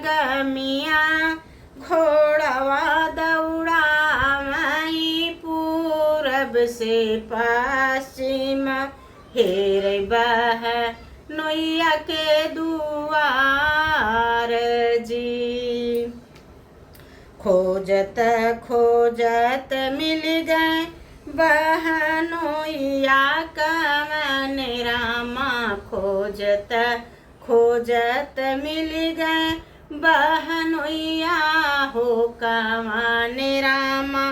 गमिया घोड़वा दौड़ावई पूरब से पश्चिम हेर बह नैया के दुआर जी। खोजत खोजत मिल गए बहनोइया कवन रामा खोजत खोजत मिल गए बहनोइया हो कवन रामा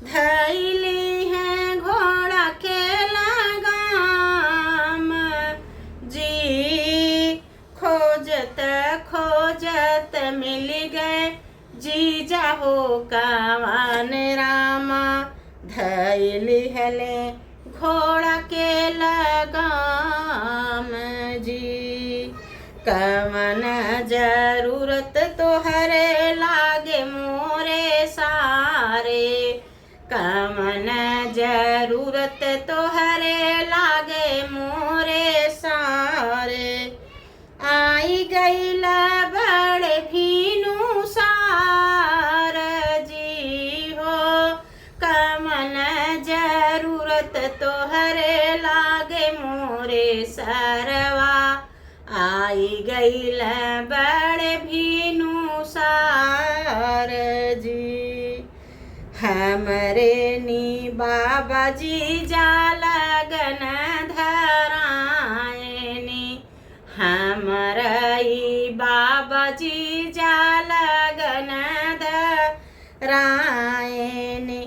धैली है घोड़ा के लगाम जी। खोजत खोजत मिल गए जीजा हो कवन रामा धैली हले घोड़ा के लगाम जी। कवन जरूरत तोहरे लागे मोरे सारे कवन जरूरत तोहरे लागे मोरे सारे आई गईला बड़े भीनु सार जी हो कवन जरूरत तोहरे लागे मोरे सरवा आई गईला बड़े भीनु सार जी। हमरे नी बाबा जी जा लगन धरायनी हमरई बाबा जी जा लगन धरायनी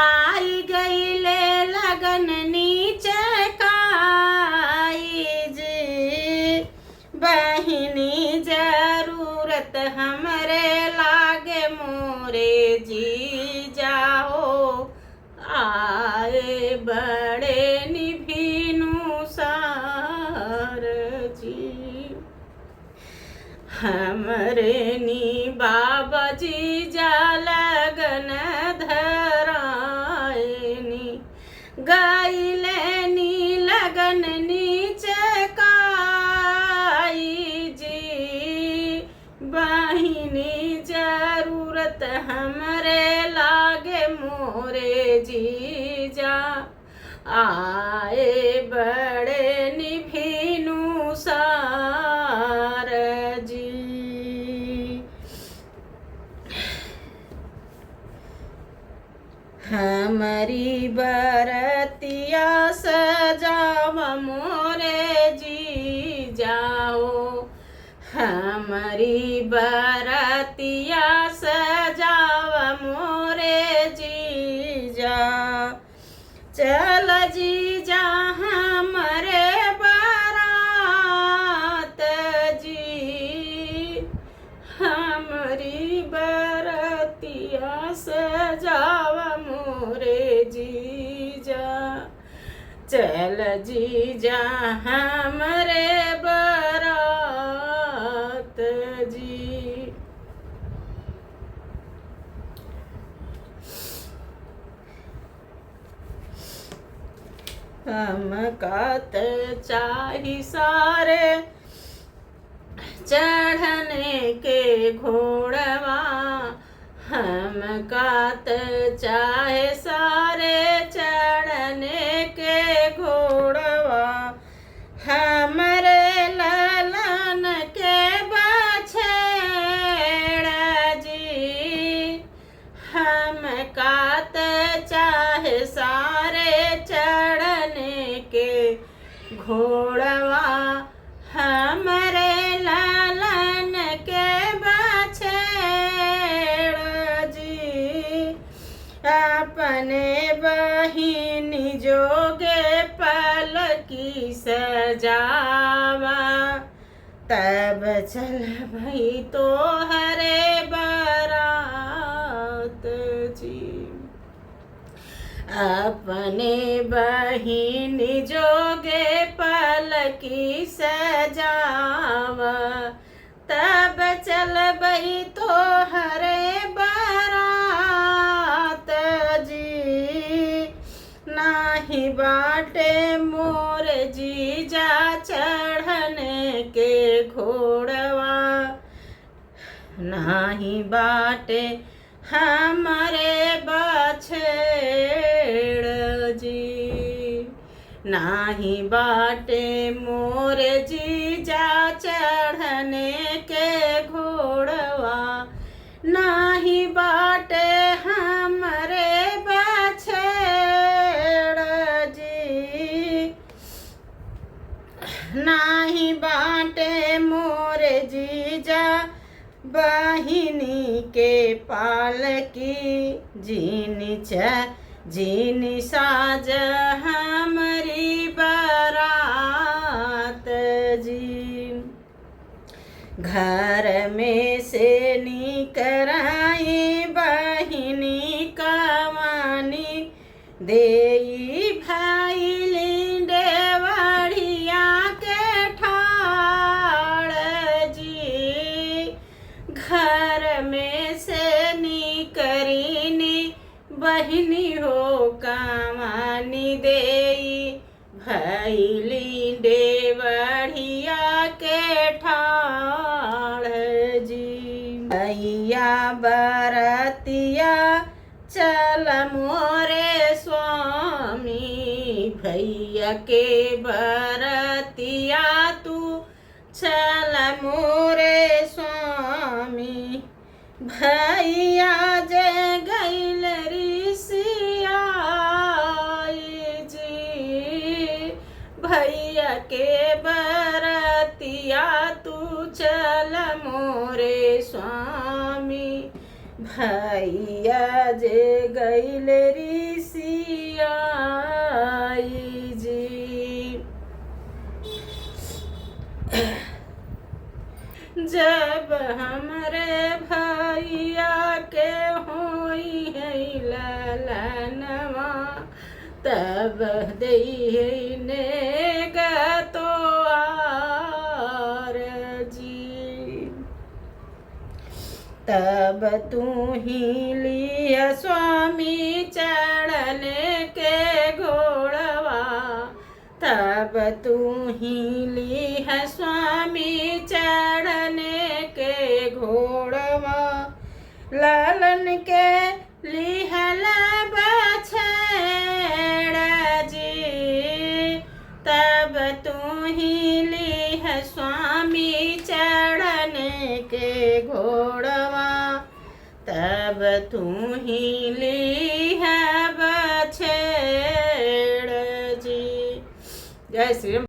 आई गईले लगन नीचे काई जी। बहिनी जरूरत हमरे लागे मोरे जी जाओ आए बड़े निभीनु सार जी। हमरे नी बाबा जी जा लगन धरायनी गईले नी लगन नीचे काई जी। बहिनी जरूरत हमरे लागे मोरे जीजा आए बड़े निभीनु सार जी। हमारी बरतिया सजाव मोरे जी जाओ हमारी बरतिया सजाव मोरे जी जा। चल जी जा हमरे बारात जी हमारी बरतिया सजाव मोरे जी जा। चल जी जा हमरे बारात जी। हम कात चाही सारे चढ़ने के घोड़वा हम कात चाहे सारे चढ़ने के घोड़वा हमरे ललन के बछेड़ा जी। हम कात चाहे सारे चढ़ने के घोड़वा हमरे लालन के बछेड़ा जी। अपने बहिन जोगे पलकी सजावा तब चल भई तो हरे बारात जी। अपने बहिन जोगे पलकी सजावा तब चल बही तो हरे बारात जी। नाही बाटे मोर जीजा चढ़ने के घोड़वा नाही बाटे हमारे बछेड़ जी, नाही बाटे मोरे जीजा चढ़ने के घोड़वा, नाही बाटे हमारे बछेड़ जी, नाही बाटे मोरे जीजा बहिनी के पालकी, जीनी साज हमारी बारात जी। घर में से निकराई बहिनी कमानी, देई भाई लिंडे बढ़िया के ठाड़ जी। घर में से निकरीनी बहिनी हो कमानी, देई भाई लिंडे बढ़िया के ठाड़ जी। भैया बरतिया चल मोरे स्वामी, भैया के बरतिया तू चल मोरे स्वामी। भैया जे गैल रिसियाई जी, भैया के बरतिया तू चल मोरे स्वामी। भैया जे गैल रिसियाई जी। जब हमरे भैया के होई है ललनवा, तब दईने गतोआर जी। तब तू ही लिया स्वामी चढ़ने के घोड़वा, तब तू ही ली है स्वामी चढ़ने के घोड़वा। लालन के लिहल बछेड़ जी, तब तू ही ली है स्वामी चढ़ने के घोड़वा, तब तू ही ली है बछेड़ जी। जय श्री राम।